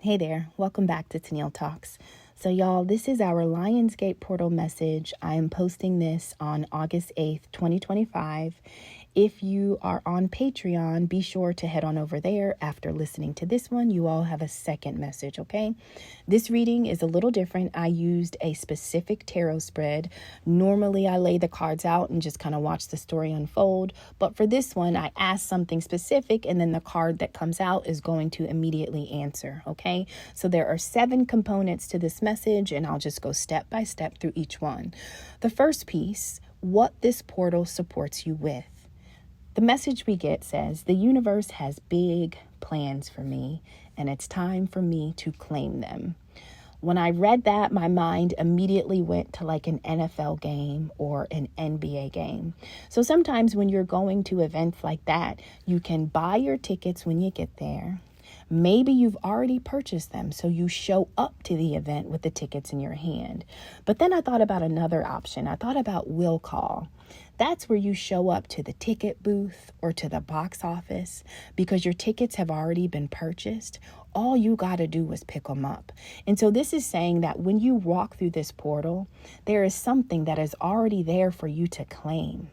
Hey there, welcome back to Tennille Talks. So y'all, this is our Lionsgate portal message. I am posting this on August 8th, 2025. If you are on Patreon, be sure to head on over there. After listening to this one, you all have a second message, okay? This reading is a little different. I used a specific tarot spread. Normally, I lay the cards out and just kind of watch the story unfold. But for this one, I asked something specific, and then the card that comes out is going to immediately answer, okay? So there are 7 components to this message, and I'll just go step by step through each one. The first piece, what this portal supports you with. The message we get says, the universe has big plans for me, and it's time for me to claim them. When I read that, my mind immediately went to like an NFL game or an NBA game. So sometimes when you're going to events like that, you can buy your tickets when you get there. Maybe you've already purchased them, so you show up to the event with the tickets in your hand. But then I thought about another option. I thought about will call. That's where you show up to the ticket booth or to the box office because your tickets have already been purchased. All you got to do is pick them up. And so this is saying that when you walk through this portal, there is something that is already there for you to claim.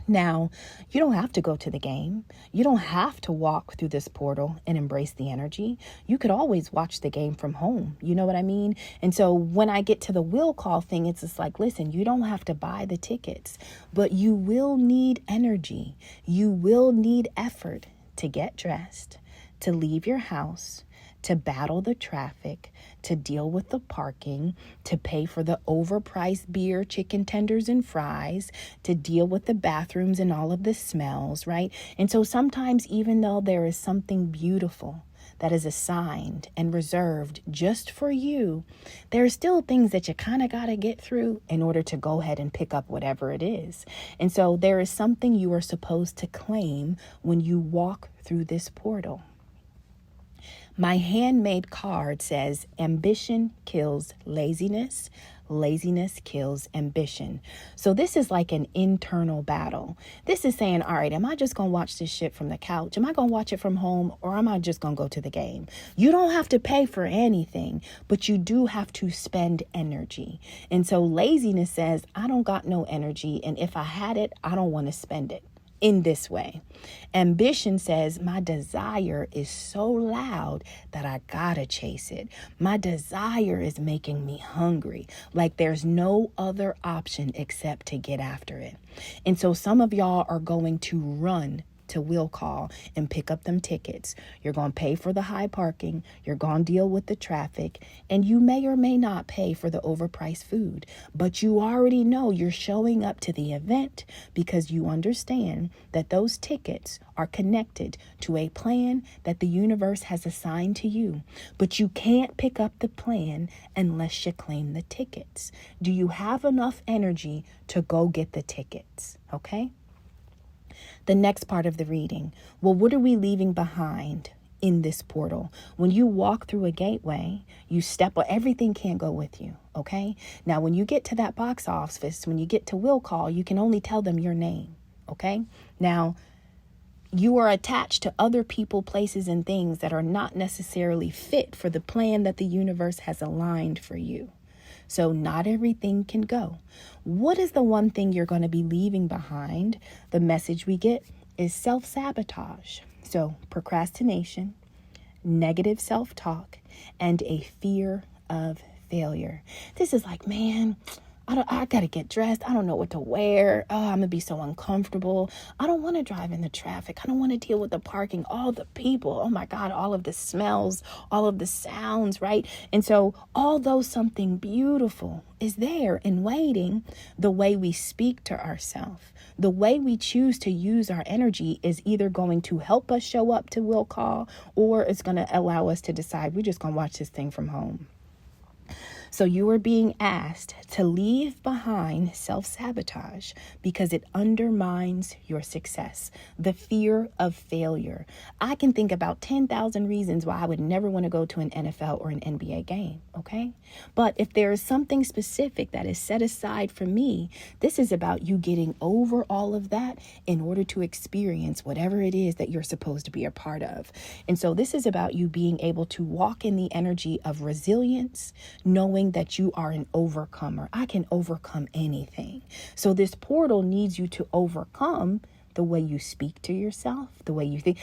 Now, you don't have to go to the game. You don't have to walk through this portal and embrace the energy. You could always watch the game from home. You know what I mean? And so when I get to the will call thing, it's just like, listen, you don't have to buy the tickets, but you will need energy. You will need effort to get dressed, to leave your house, to battle the traffic, to deal with the parking, to pay for the overpriced beer, chicken tenders, and fries, to deal with the bathrooms and all of the smells, right? And so sometimes, even though there is something beautiful that is assigned and reserved just for you, there are still things that you kind of got to get through in order to go ahead and pick up whatever it is. And so there is something you are supposed to claim when you walk through this portal. My handmade card says, ambition kills laziness. Laziness kills ambition. So this is like an internal battle. This is saying, all right, am I just going to watch this shit from the couch? Am I going to watch it from home? Or am I just going to go to the game? You don't have to pay for anything, but you do have to spend energy. And so laziness says, I don't got no energy. And if I had it, I don't want to spend it in this way. Ambition says my desire is so loud that I gotta chase it. My desire is making me hungry. Like there's no other option except to get after it. And so some of y'all are going to run to will call and pick up them tickets. You're going to pay for the high parking. You're going to deal with the traffic. And you may or may not pay for the overpriced food. But you already know you're showing up to the event because you understand that those tickets are connected to a plan that the universe has assigned to you. But you can't pick up the plan unless you claim the tickets. Do you have enough energy to go get the tickets? Okay? The next part of the reading. Well, what are we leaving behind in this portal? When you walk through a gateway, you step on everything can't go with you. Okay. Now, when you get to that box office, when you get to will call, you can only tell them your name. Okay. Now, you are attached to other people, places, and things that are not necessarily fit for the plan that the universe has aligned for you. So not everything can go. What is the one thing you're going to be leaving behind? The message we get is self-sabotage. So procrastination, negative self-talk, and a fear of failure. This is like, man, I got to get dressed. I don't know what to wear. Oh, I'm going to be so uncomfortable. I don't want to drive in the traffic. I don't want to deal with the parking, all the people. Oh my God, all of the smells, all of the sounds, right? And so although something beautiful is there and waiting, the way we speak to ourselves, the way we choose to use our energy is either going to help us show up to will call, or it's going to allow us to decide we're just going to watch this thing from home. So you are being asked to leave behind self-sabotage because it undermines your success. The fear of failure. I can think about 10,000 reasons why I would never want to go to an NFL or an NBA game, okay? But if there is something specific that is set aside for me, this is about you getting over all of that in order to experience whatever it is that you're supposed to be a part of. And so this is about you being able to walk in the energy of resilience, knowing that you are an overcomer. I can overcome anything. So this portal needs you to overcome the way you speak to yourself, the way you think.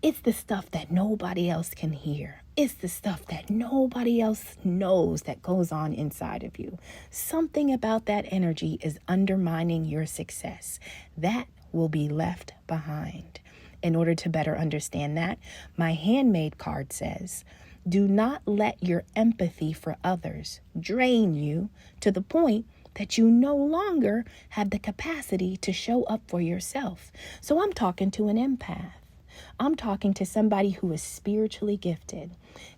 It's the stuff that nobody else can hear. It's the stuff that nobody else knows that goes on inside of you. Something about that energy is undermining your success. That will be left behind. In order to better understand that, my handmade card says, do not let your empathy for others drain you to the point that you no longer have the capacity to show up for yourself. So I'm talking to an empath. I'm talking to somebody who is spiritually gifted.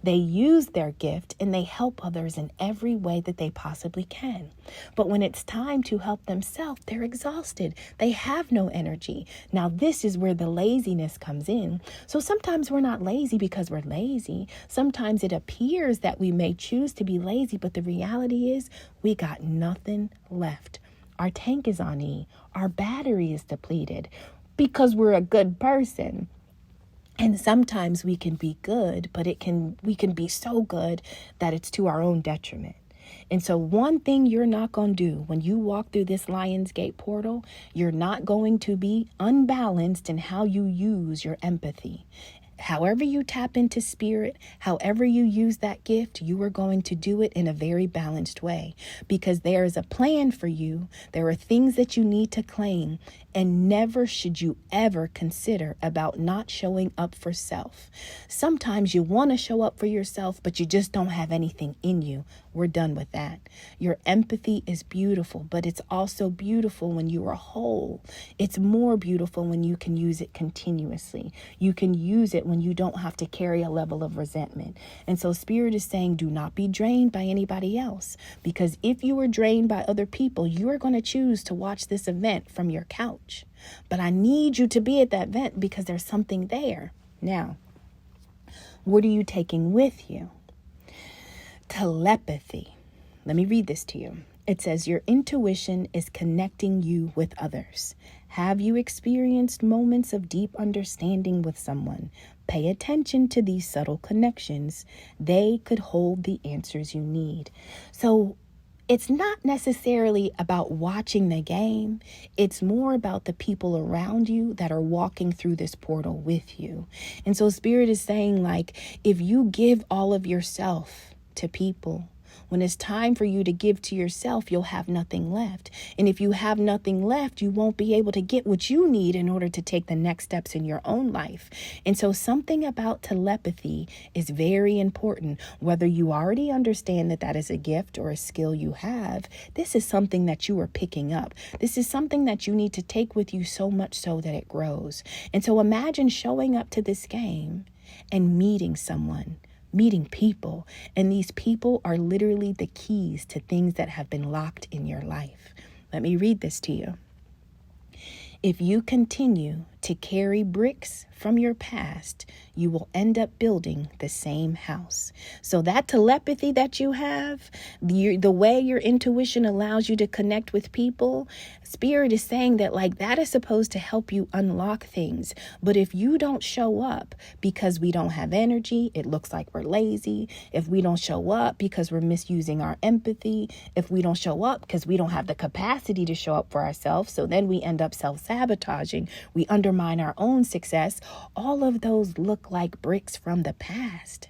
They use their gift and they help others in every way that they possibly can. But when it's time to help themselves, they're exhausted. They have no energy. Now, this is where the laziness comes in. So sometimes we're not lazy because we're lazy. Sometimes it appears that we may choose to be lazy, but the reality is we got nothing left. Our tank is on E. Our battery is depleted because we're a good person. And sometimes we can be good, but we can be so good that it's to our own detriment. And so one thing you're not going to do when you walk through this Lion's Gate portal, you're not going to be unbalanced in how you use your empathy. However you tap into spirit, however you use that gift, you are going to do it in a very balanced way because there is a plan for you. There are things that you need to claim, and never should you ever consider about not showing up for self. Sometimes you want to show up for yourself, but you just don't have anything in you. We're done with that. Your empathy is beautiful, but it's also beautiful when you are whole. It's more beautiful when you can use it continuously. You can use it when you don't have to carry a level of resentment. And so Spirit is saying, do not be drained by anybody else, because if you are drained by other people, you are going to choose to watch this event from your couch. But I need you to be at that event because there's something there. Now, what are you taking with you? Telepathy. Let me read this to you. It says, your intuition is connecting you with others. Have you experienced moments of deep understanding with someone? Pay attention to these subtle connections. They could hold the answers you need. So it's not necessarily about watching the game. It's more about the people around you that are walking through this portal with you. And so Spirit is saying, like, if you give all of yourself to people, when it's time for you to give to yourself, you'll have nothing left. And if you have nothing left, you won't be able to get what you need in order to take the next steps in your own life. And so something about telepathy is very important. Whether you already understand that that is a gift or a skill you have, this is something that you are picking up. This is something that you need to take with you so much so that it grows. And so imagine showing up to this game and meeting someone, meeting people, and these people are literally the keys to things that have been locked in your life. Let me read this to you. If you continue to carry bricks from your past, you will end up building the same house. So that telepathy that you have, the way your intuition allows you to connect with people, Spirit is saying that, like, that is supposed to help you unlock things. But if you don't show up because we don't have energy, it looks like we're lazy. If we don't show up because we're misusing our empathy, if we don't show up because we don't have the capacity to show up for ourselves, so then we end up self-sabotaging, we undermine our own success, all of those look like bricks from the past.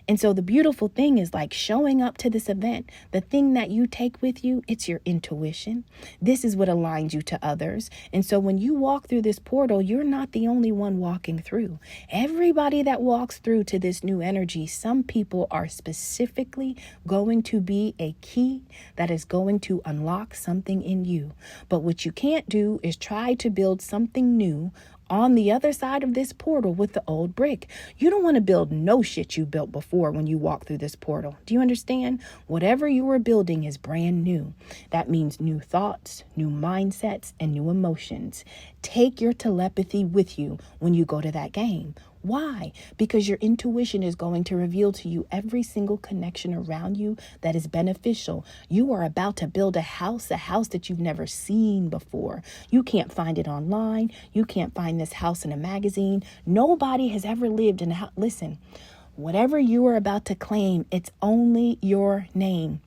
And so the beautiful thing is, like, showing up to this event, the thing that you take with you, it's your intuition. This is what aligns you to others. And so when you walk through this portal, you're not the only one walking through. Everybody that walks through to this new energy, some people are specifically going to be a key that is going to unlock something in you. But what you can't do is try to build something new on the other side of this portal with the old brick. You don't want to build no shit you built before when you walk through this portal. Do you understand? Whatever you are building is brand new. That means new thoughts, new mindsets, and new emotions. Take your telepathy with you when you go to that game. Why? Because your intuition is going to reveal to you every single connection around you that is beneficial. You are about to build a house that you've never seen before. You can't find it online. You can't find this house in a magazine. Nobody has ever lived in a house. Listen, whatever you are about to claim, it's only your name.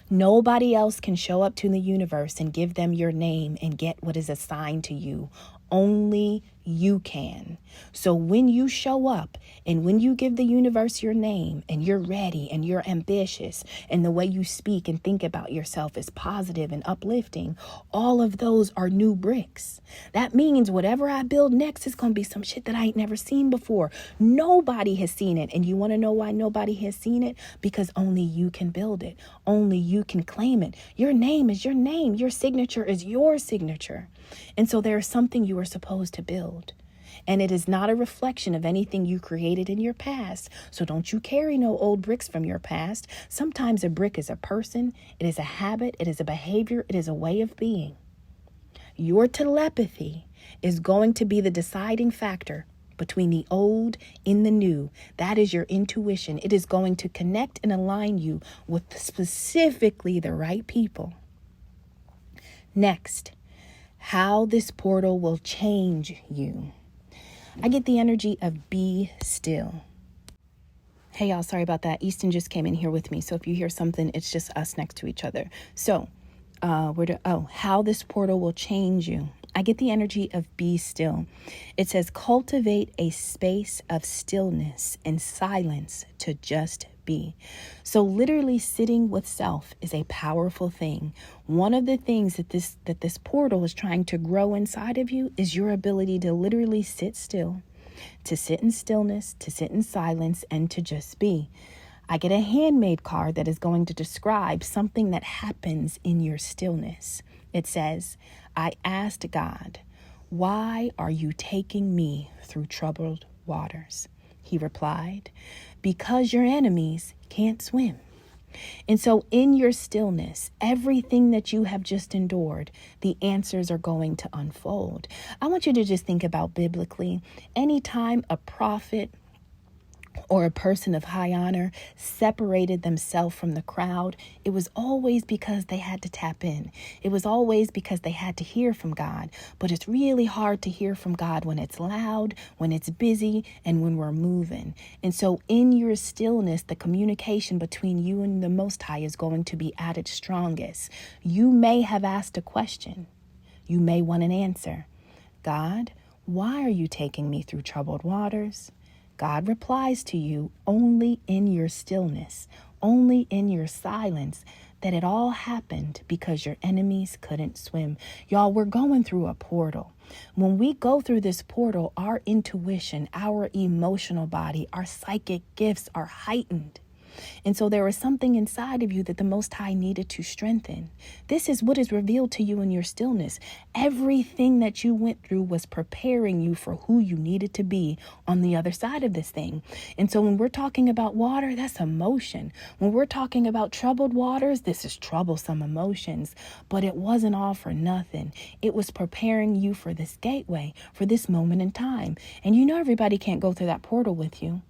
Nobody else can show up to the universe and give them your name and get what is assigned to you. Only you can. So when you show up and when you give the universe your name and you're ready and you're ambitious and the way you speak and think about yourself is positive and uplifting, all of those are new bricks. That means whatever I build next is going to be some shit that I ain't never seen before. Nobody has seen it. And you want to know why nobody has seen it? Because only you can build it. Only you can claim it. Your name is your name. Your signature is your signature. And so there is something you are supposed to build. And it is not a reflection of anything you created in your past. So don't you carry no old bricks from your past. Sometimes a brick is a person, it is a habit, it is a behavior, it is a way of being. Your telepathy is going to be the deciding factor between the old and the new. That is your intuition. It is going to connect and align you with specifically the right people. Next, how this portal will change you. I get the energy of be still. Hey y'all, sorry about that. Easton just came in here with me. So if you hear something, it's just us next to each other. So how this portal will change you. I get the energy of be still. It says cultivate a space of stillness and silence to just be. So literally sitting with self is a powerful thing. One of the things that this portal is trying to grow inside of you is your ability to literally sit still, to sit in stillness, to sit in silence, and to just be. I get a handmade card that is going to describe something that happens in your stillness. It says, I asked God, why are you taking me through troubled waters? He replied, because your enemies can't swim. And so in your stillness, everything that you have just endured, the answers are going to unfold. I want you to just think about biblically, anytime a prophet or a person of high honor separated themselves from the crowd, it was always because they had to tap in. It was always because they had to hear from God. But it's really hard to hear from God when it's loud, when it's busy, and when we're moving. And so in your stillness, the communication between you and the Most High is going to be at its strongest. You may have asked a question. You may want an answer. God, why are you taking me through troubled waters? God replies to you only in your stillness, only in your silence, that it all happened because your enemies couldn't swim. Y'all, we're going through a portal. When we go through this portal, our intuition, our emotional body, our psychic gifts are heightened. And so there was something inside of you that the Most High needed to strengthen. This is what is revealed to you in your stillness. Everything that you went through was preparing you for who you needed to be on the other side of this thing. And so when we're talking about water, that's emotion. When we're talking about troubled waters, this is troublesome emotions. But it wasn't all for nothing. It was preparing you for this gateway, for this moment in time. And you know everybody can't go through that portal with you.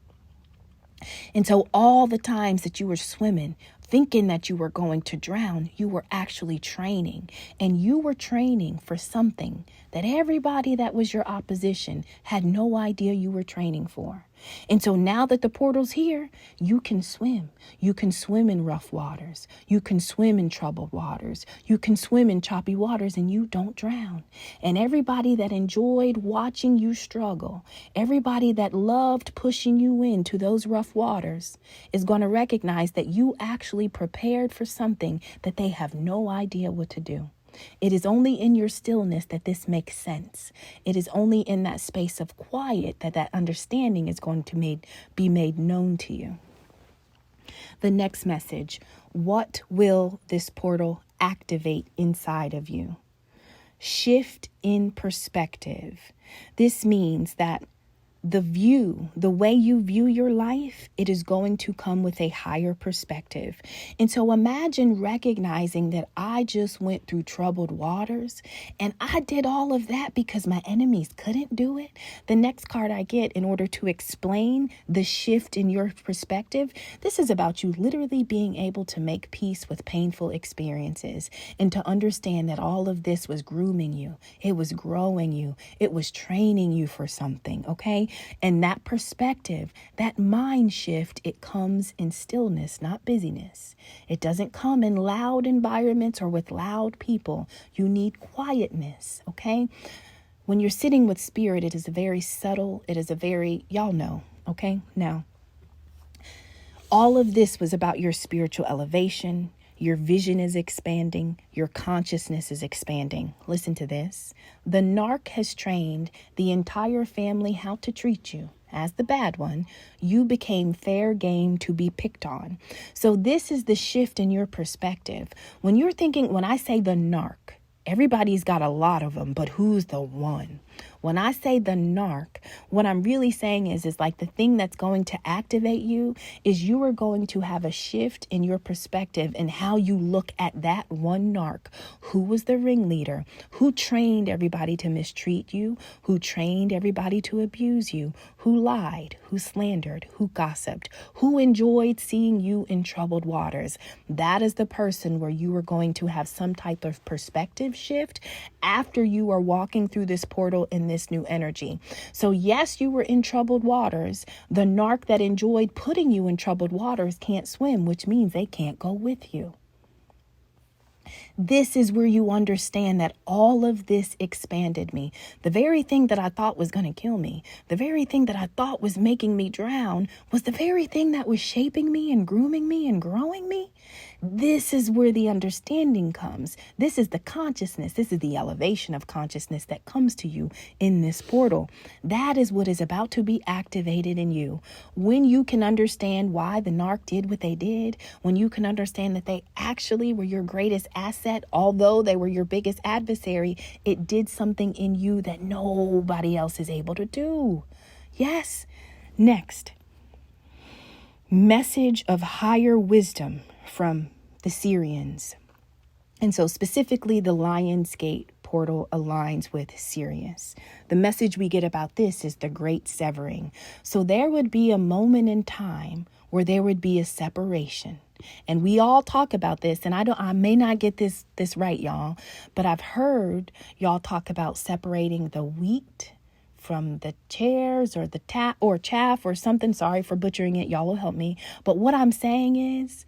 And so all the times that you were swimming, thinking that you were going to drown, you were actually training. And you were training for something that everybody that was your opposition had no idea you were training for. And so now that the portal's here, you can swim. You can swim in rough waters. You can swim in troubled waters. You can swim in choppy waters and you don't drown. And everybody that enjoyed watching you struggle, everybody that loved pushing you into those rough waters is going to recognize that you actually prepared for something that they have no idea what to do. It is only in your stillness that this makes sense. It is only in that space of quiet that understanding is going to be made known to you. The next message, what will this portal activate inside of you? Shift in perspective. This means that the way you view your life, it is going to come with a higher perspective. And so imagine recognizing that I just went through troubled waters and I did all of that because my enemies couldn't do it. The next card I get in order to explain the shift in your perspective, this is about you literally being able to make peace with painful experiences and to understand that all of this was grooming you. It was growing you. It was training you for something, okay? And that perspective, that mind shift, it comes in stillness, not busyness. It doesn't come in loud environments or with loud people. You need quietness, okay? When you're sitting with spirit, it is a very subtle, y'all know, okay? Now, all of this was about your spiritual elevation. Your vision is expanding. Your consciousness is expanding. Listen to this. The narc has trained the entire family how to treat you. As the bad one, you became fair game to be picked on. So this is the shift in your perspective. When I say the narc, everybody's got a lot of them, but who's the one? When I say the narc, what I'm really saying is like the thing that's going to activate you is you are going to have a shift in your perspective and how you look at that one narc. Who was the ringleader? Who trained everybody to mistreat you? Who trained everybody to abuse you? Who lied? Who slandered? Who gossiped? Who enjoyed seeing you in troubled waters? That is the person where you are going to have some type of perspective shift after you are walking through this portal in this new energy. So yes, you were in troubled waters. The narc that enjoyed putting you in troubled waters can't swim, which means they can't go with you. This is where you understand that all of this expanded me. The very thing that I thought was going to kill me, the very thing that I thought was making me drown, was the very thing that was shaping me and grooming me and growing me. This is where the understanding comes. This is the consciousness. This is the elevation of consciousness that comes to you in this portal. That is what is about to be activated in you. When you can understand why the narc did what they did, when you can understand that they actually were your greatest asset, although they were your biggest adversary, it did something in you that nobody else is able to do. Yes. Next, message of higher wisdom from the Syrians. And so specifically the Lion's Gate portal aligns with Sirius. The message we get about this is the great severing. So there would be a moment in time where there would be a separation. And we all talk about this, and I may not get this right, y'all, but I've heard y'all talk about separating the wheat from the chairs or the chaff or something. Sorry for butchering it. Y'all will help me. But what I'm saying is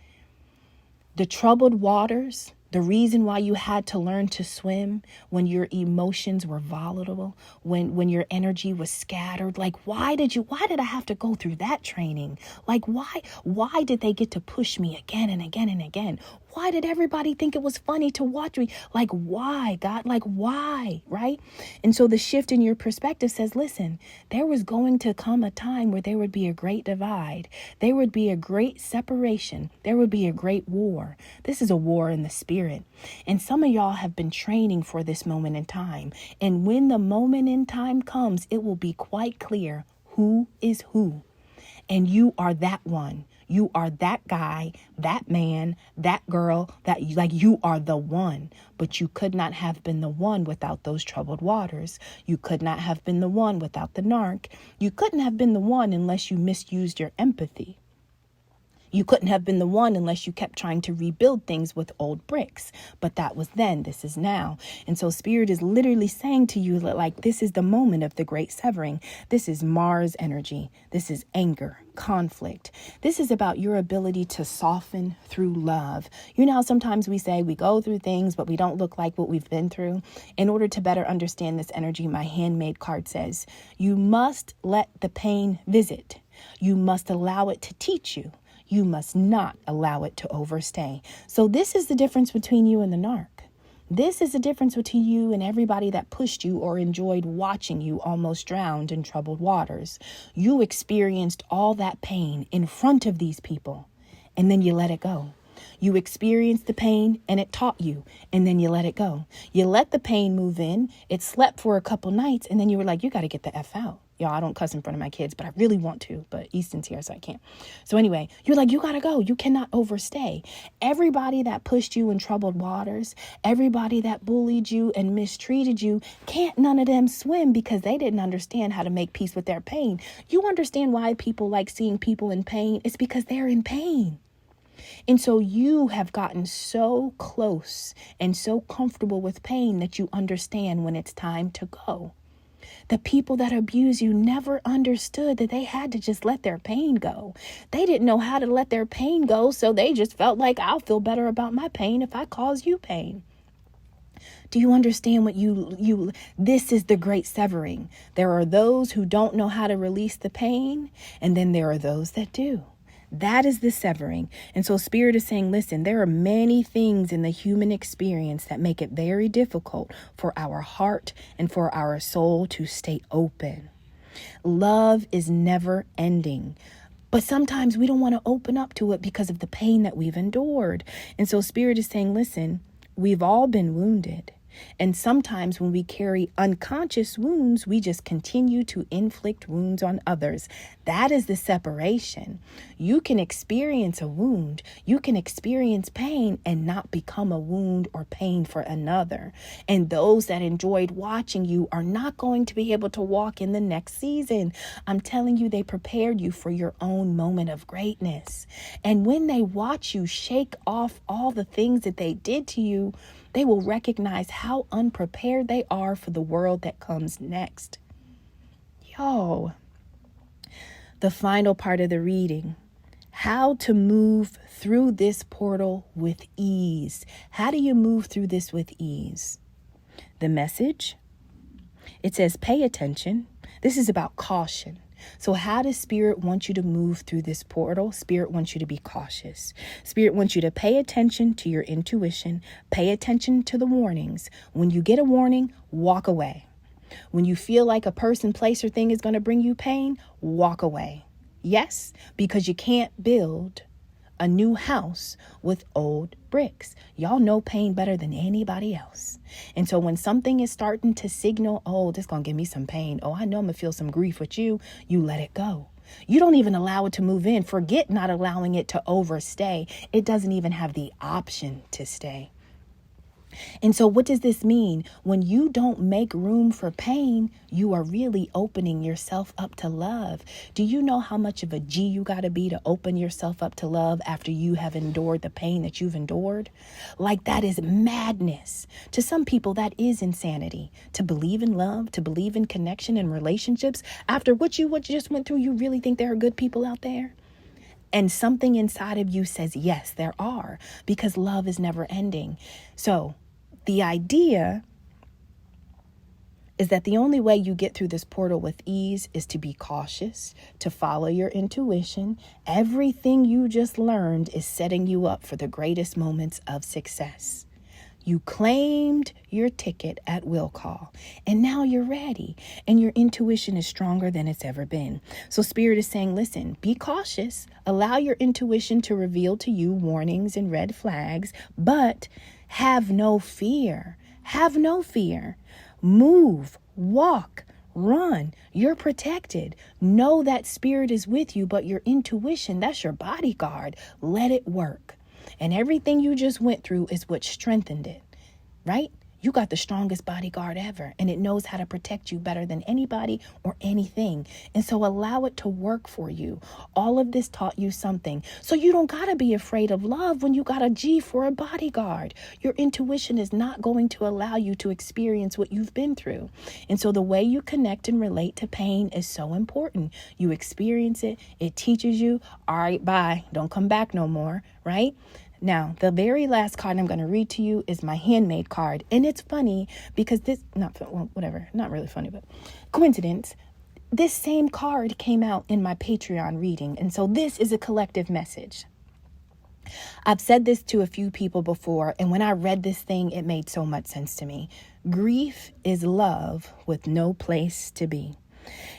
the troubled waters, the reason why you had to learn to swim when your emotions were volatile, when your energy was scattered, like why did I have to go through that training? Like why did they get to push me again and again and again? Why did everybody think it was funny to watch me? Like why, God? Like why, right? And so the shift in your perspective says, listen, there was going to come a time where there would be a great divide. There would be a great separation. There would be a great war. This is a war in the spirit. And some of y'all have been training for this moment in time. And when the moment in time comes, it will be quite clear who is who. And you are that one. You are that guy, that man, that girl, you are the one. But you could not have been the one without those troubled waters. You could not have been the one without the narc. You couldn't have been the one unless you misused your empathy. You couldn't have been the one unless you kept trying to rebuild things with old bricks. But that was then, this is now. And so Spirit is literally saying to you, like, this is the moment of the great severing. This is Mars energy. This is anger, conflict. This is about your ability to soften through love. You know how sometimes we say we go through things, but we don't look like what we've been through? In order to better understand this energy, my handmade card says, you must let the pain visit. You must allow it to teach you. You must not allow it to overstay. So this is the difference between you and the narc. This is the difference between you and everybody that pushed you or enjoyed watching you almost drowned in troubled waters. You experienced all that pain in front of these people, and then you let it go. You experienced the pain and it taught you, and then you let it go. You let the pain move in. It slept for a couple nights, and then you were like, you got to get the F out. Y'all, I don't cuss in front of my kids, but I really want to. But Easton's here, so I can't. So anyway, you're like, you got to go. You cannot overstay. Everybody that pushed you in troubled waters, everybody that bullied you and mistreated you, can't none of them swim because they didn't understand how to make peace with their pain. You understand why people like seeing people in pain? It's because they're in pain. And so you have gotten so close and so comfortable with pain that you understand when it's time to go. The people that abuse you never understood that they had to just let their pain go. They didn't know how to let their pain go, so they just felt like, I'll feel better about my pain if I cause you pain. Do you understand what this is the great severing? There are those who don't know how to release the pain, and then there are those that do. That is the severing. And so Spirit is saying, listen, there are many things in the human experience that make it very difficult for our heart and for our soul to stay open. Love is never ending. But sometimes we don't want to open up to it because of the pain that we've endured. And so Spirit is saying, listen, we've all been wounded. And sometimes when we carry unconscious wounds, we just continue to inflict wounds on others. That is the separation. You can experience a wound. You can experience pain and not become a wound or pain for another. And those that enjoyed watching you are not going to be able to walk in the next season. I'm telling you, they prepared you for your own moment of greatness. And when they watch you shake off all the things that they did to you, they will recognize how unprepared they are for the world that comes next. Yo, the final part of the reading, how to move through this portal with ease. How do you move through this with ease? The message, it says, pay attention. This is about caution. So how does Spirit want you to move through this portal? Spirit wants you to be cautious. Spirit wants you to pay attention to your intuition. Pay attention to the warnings. When you get a warning, walk away. When you feel like a person, place, or thing is going to bring you pain, walk away. Yes, because you can't build a new house with old bricks. Y'all know pain better than anybody else. And so when something is starting to signal, oh, this is going to give me some pain. Oh, I know I'm going to feel some grief with you. You let it go. You don't even allow it to move in. Forget not allowing it to overstay. It doesn't even have the option to stay. And so what does this mean? When you don't make room for pain, you are really opening yourself up to love. Do you know how much of a G you got to be to open yourself up to love after you have endured the pain that you've endured? Like, that is madness. To some people, that is insanity. To believe in love, to believe in connection and relationships, after what you just went through, you really think there are good people out there? And something inside of you says, yes, there are, because love is never ending. So the idea is that the only way you get through this portal with ease is to be cautious, to follow your intuition. Everything you just learned is setting you up for the greatest moments of success. You claimed your ticket at will call, and now you're ready, and your intuition is stronger than it's ever been. So Spirit is saying, listen, be cautious, allow your intuition to reveal to you warnings and red flags, but have no fear. Have no fear. Move, walk, run. You're protected. Know that Spirit is with you, but your intuition, that's your bodyguard. Let it work. And everything you just went through is what strengthened it, right? You got the strongest bodyguard ever, and it knows how to protect you better than anybody or anything. And so allow it to work for you. All of this taught you something. So you don't got to be afraid of love when you got a G for a bodyguard. Your intuition is not going to allow you to experience what you've been through. And so the way you connect and relate to pain is so important. You experience it. It teaches you. All right, bye. Don't come back no more, right? Now, the very last card I'm going to read to you is my handmade card. And it's funny because not really funny, but coincidence. This same card came out in my Patreon reading. And so this is a collective message. I've said this to a few people before, and when I read this thing, it made so much sense to me. Grief is love with no place to be.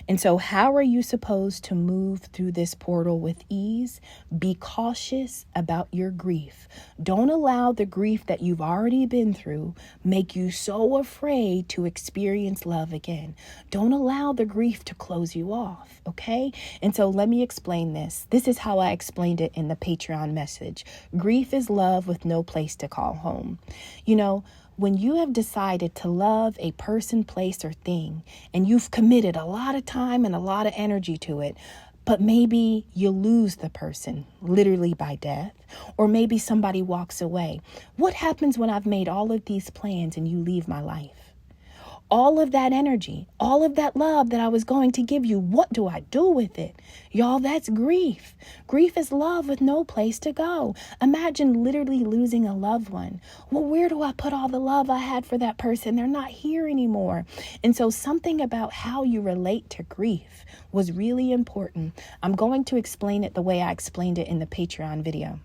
And so how are you supposed to move through this portal with ease? Be cautious about your grief. Don't allow the grief that you've already been through make you so afraid to experience love again. Don't allow the grief to close you off, okay? And so let me explain this. This is how I explained it in the Patreon message. Grief is love with no place to call home. You know, when you have decided to love a person, place, or thing, and you've committed a lot of time and a lot of energy to it, but maybe you lose the person, literally by death, or maybe somebody walks away. What happens when I've made all of these plans and you leave my life? All of that energy, all of that love that I was going to give you, what do I do with it? Y'all, that's grief. Grief is love with no place to go. Imagine literally losing a loved one. Well, where do I put all the love I had for that person? They're not here anymore. And so something about how you relate to grief was really important. I'm going to explain it the way I explained it in the Patreon video.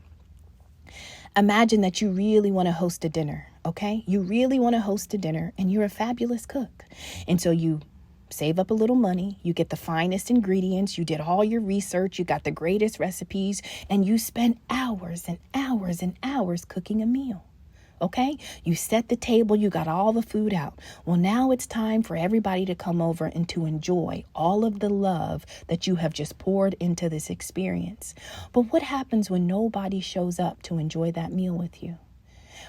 Imagine that you really want to host a dinner, okay? You really want to host a dinner and you're a fabulous cook. And so you save up a little money, you get the finest ingredients, you did all your research, you got the greatest recipes, and you spend hours and hours and hours cooking a meal. Okay, you set the table, you got all the food out. Well, now it's time for everybody to come over and to enjoy all of the love that you have just poured into this experience. But what happens when nobody shows up to enjoy that meal with you?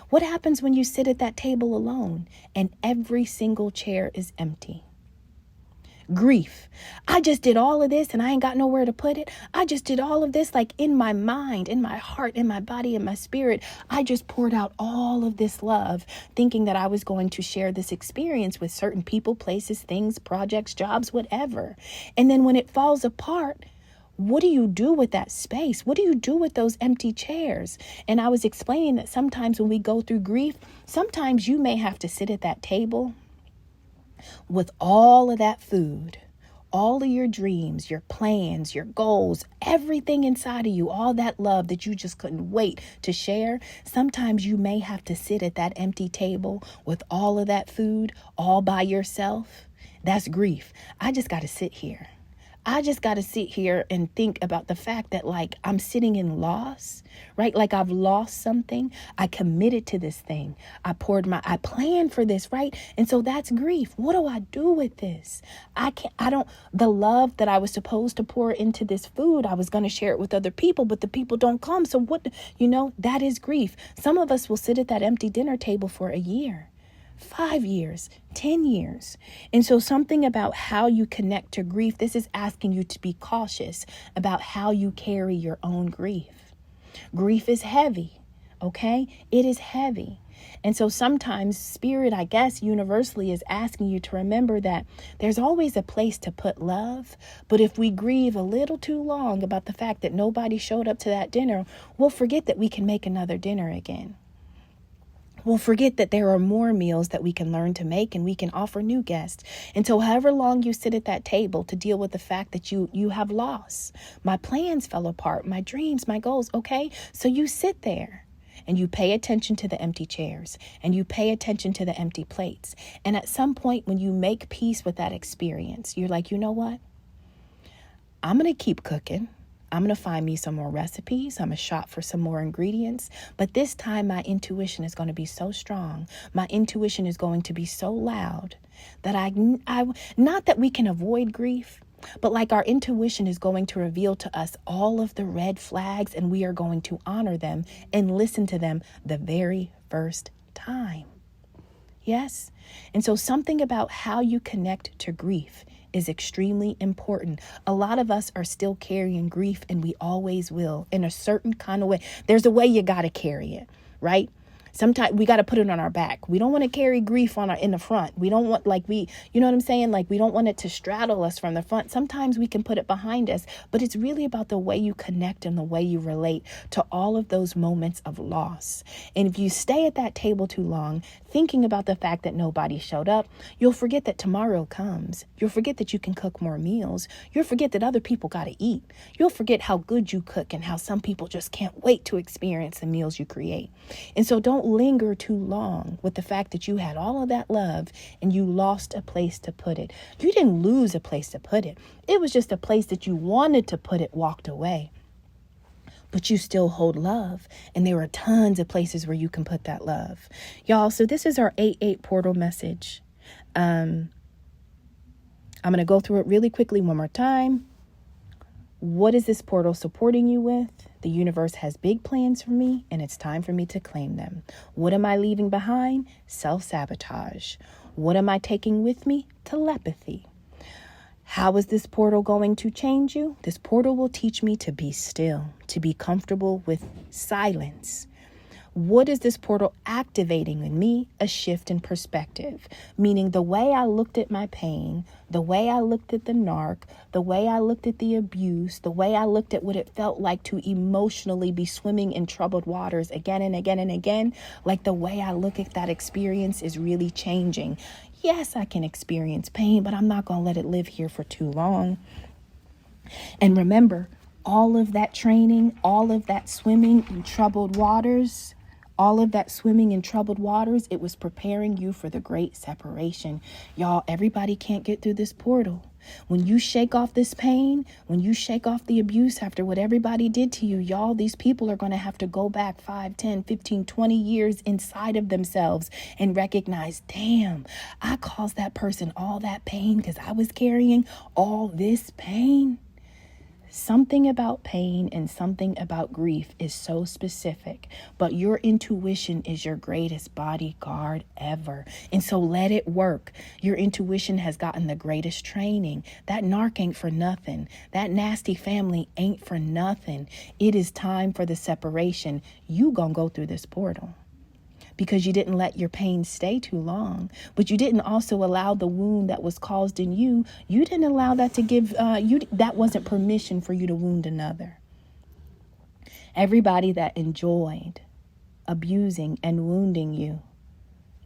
What happens when you sit at that table alone and every single chair is empty? Grief. I just did all of this and I ain't got nowhere to put it. I just did all of this, like in my mind, in my heart, in my body, in my spirit. I just poured out all of this love, thinking that I was going to share this experience with certain people, places, things, projects, jobs, whatever. And then when it falls apart, what do you do with that space? What do you do with those empty chairs? And I was explaining that sometimes when we go through grief, sometimes you may have to sit at that table with all of that food, all of your dreams, your plans, your goals, everything inside of you, all that love that you just couldn't wait to share. Sometimes you may have to sit at that empty table with all of that food all by yourself. That's grief. I just got to sit here. I just got to sit here and think about the fact that, like, I'm sitting in loss, right? Like I've lost something. I committed to this thing. I planned for this, right? And so that's grief. What do I do with this? The love that I was supposed to pour into this food, I was going to share it with other people, but the people don't come. So that is grief. Some of us will sit at that empty dinner table for a year. 5 years, 10 years. And so something about how you connect to grief, this is asking you to be cautious about how you carry your own grief. Grief is heavy, okay? It is heavy. And so sometimes spirit, I guess, universally is asking you to remember that there's always a place to put love. But if we grieve a little too long about the fact that nobody showed up to that dinner, we'll forget that we can make another dinner again. We'll forget that there are more meals that we can learn to make and we can offer new guests. And so however long you sit at that table to deal with the fact that you have lost, my plans fell apart, my dreams, my goals, okay? So you sit there and you pay attention to the empty chairs and you pay attention to the empty plates. And at some point when you make peace with that experience, you're like, you know what? I'm going to keep cooking. I'm going to find me some more recipes. I'm going to shop for some more ingredients. But this time my intuition is going to be so strong. My intuition is going to be so loud that I not that we can avoid grief, but like our intuition is going to reveal to us all of the red flags and we are going to honor them and listen to them the very first time. Yes? And so something about how you connect to grief is extremely important. A lot of us are still carrying grief and we always will in a certain kind of way. There's a way you got to carry it, right? Sometimes we got to put it on our back. We don't want to carry grief in the front. We don't want you know what I'm saying? Like we don't want it to straddle us from the front. Sometimes we can put it behind us, but it's really about the way you connect and the way you relate to all of those moments of loss. And if you stay at that table too long, thinking about the fact that nobody showed up, you'll forget that tomorrow comes. You'll forget that you can cook more meals. You'll forget that other people got to eat. You'll forget how good you cook and how some people just can't wait to experience the meals you create. And so don't don't linger too long with the fact that you had all of that love and you lost a place to put it. You didn't lose a place to put it. It was just a place that you wanted to put it walked away. But you still hold love. And there are tons of places where you can put that love. Y'all, so this is our 8-8 portal message. I'm going to go through it really quickly one more time. What is this portal supporting you with? The universe has big plans for me, and it's time for me to claim them. What am I leaving behind? Self-sabotage. What am I taking with me? Telepathy. How is this portal going to change you? This portal will teach me to be still, to be comfortable with silence. What is this portal activating in me? A shift in perspective, meaning the way I looked at my pain, the way I looked at the narc, the way I looked at the abuse, the way I looked at what it felt like to emotionally be swimming in troubled waters again and again and again, like the way I look at that experience is really changing. Yes, I can experience pain, but I'm not going to let it live here for too long. And remember, all of that training, all of that swimming in troubled waters, it was preparing you for the great separation. Y'all, everybody can't get through this portal. When you shake off this pain, when you shake off the abuse after what everybody did to you, y'all, these people are going to have to go back 5, 10, 15, 20 years inside of themselves and recognize, damn, I caused that person all that pain because I was carrying all this pain. Something about pain and something about grief is so specific, but your intuition is your greatest bodyguard ever. And so let it work. Your intuition has gotten the greatest training. That narc ain't for nothing. That nasty family ain't for nothing. It is time for the separation. You gonna go through this portal. Because you didn't let your pain stay too long, but you didn't also allow the wound that was caused in you. You didn't allow that to give you. That wasn't permission for you to wound another. Everybody that enjoyed abusing and wounding you,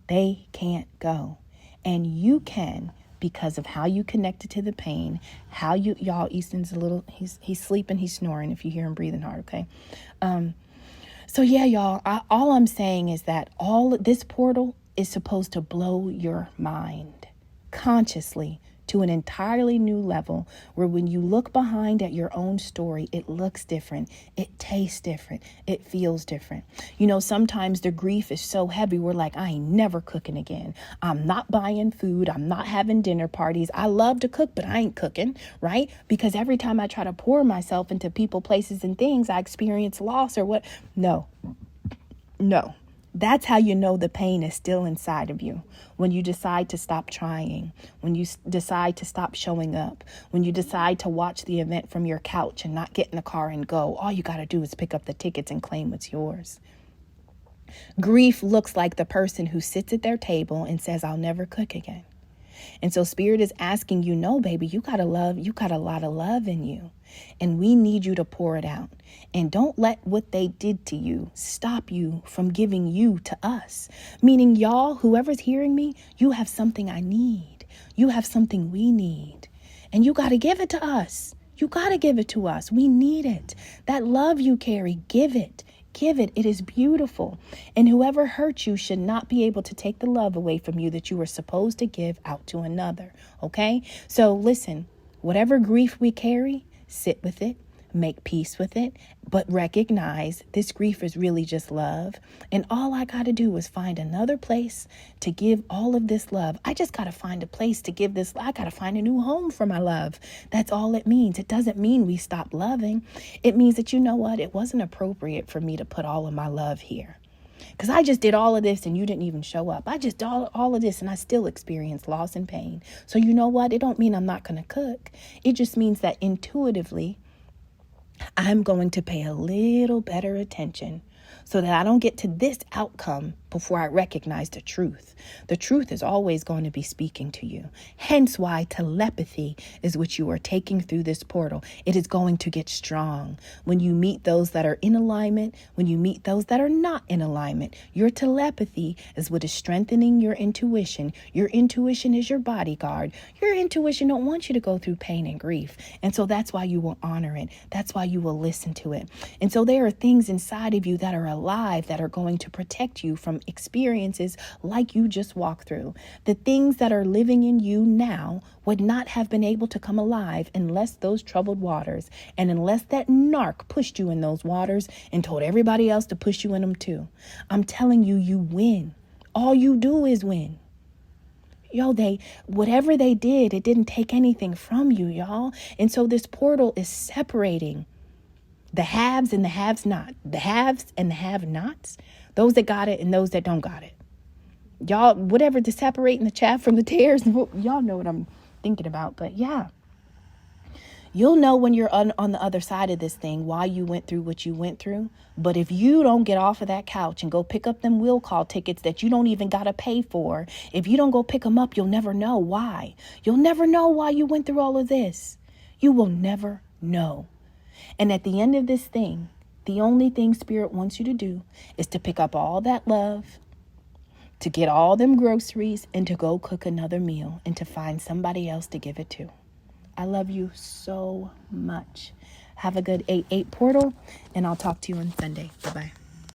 they can't go, and you can because of how you connected to the pain. How you, y'all. Easton's a little. He's sleeping. He's snoring. If you hear him breathing hard, okay. So yeah, y'all, all I'm saying is that all this portal is supposed to blow your mind consciously to an entirely new level where when you look behind at your own story, it looks different. It tastes different. It feels different. You know, sometimes the grief is so heavy. We're like, I ain't never cooking again. I'm not buying food. I'm not having dinner parties. I love to cook, but I ain't cooking, right? Because every time I try to pour myself into people, places, and things, I experience loss or what? No. That's how you know the pain is still inside of you. When you decide to stop trying, when you decide to stop showing up, when you decide to watch the event from your couch and not get in the car and go, all you got to do is pick up the tickets and claim what's yours. Grief looks like the person who sits at their table and says, I'll never cook again. And so Spirit is asking you, no, baby, you got a lot of love in you. And we need you to pour it out. And don't let what they did to you stop you from giving you to us. Meaning, y'all, whoever's hearing me, you have something I need. You have something we need. And you got to give it to us. You got to give it to us. We need it. That love you carry, give it. Give it. It is beautiful. And whoever hurt you should not be able to take the love away from you that you were supposed to give out to another. Okay? So listen, whatever grief we carry, sit with it, make peace with it, but recognize this grief is really just love. And all I got to do is find another place to give all of this love. I just got to find a place to give this. I got to find a new home for my love. That's all it means. It doesn't mean we stop loving. It means that, you know what? It wasn't appropriate for me to put all of my love here. Because I just did all of this and you didn't even show up. I just did all of this and I still experienced loss and pain. So you know what? It don't mean I'm not going to cook. It just means that intuitively, I'm going to pay a little better attention so that I don't get to this outcome before I recognize the truth. The truth is always going to be speaking to you. Hence why telepathy is what you are taking through this portal. It is going to get strong. When you meet those that are in alignment, when you meet those that are not in alignment, your telepathy is what is strengthening your intuition. Your intuition is your bodyguard. Your intuition don't want you to go through pain and grief. And so that's why you will honor it. That's why you will listen to it. And so there are things inside of you that are are alive that are going to protect you from experiences like you just walked through. The things that are living in you now would not have been able to come alive unless those troubled waters and unless that narc pushed you in those waters and told everybody else to push you in them too. I'm telling you, you win. All you do is win. Yo, whatever they did, it didn't take anything from you, y'all. And so this portal is separating the haves and the haves not. The haves and the have nots. Those that got it and those that don't got it. Y'all, whatever, to separating the chaff from the tares. Y'all know what I'm thinking about. But yeah. You'll know when you're on the other side of this thing why you went through what you went through. But if you don't get off of that couch and go pick up them will call tickets that you don't even got to pay for, if you don't go pick them up, you'll never know why. You'll never know why you went through all of this. You will never know. And at the end of this thing, the only thing Spirit wants you to do is to pick up all that love, to get all them groceries, and to go cook another meal and to find somebody else to give it to. I love you so much. Have a good 8/8 portal, and I'll talk to you on Sunday. Bye-bye.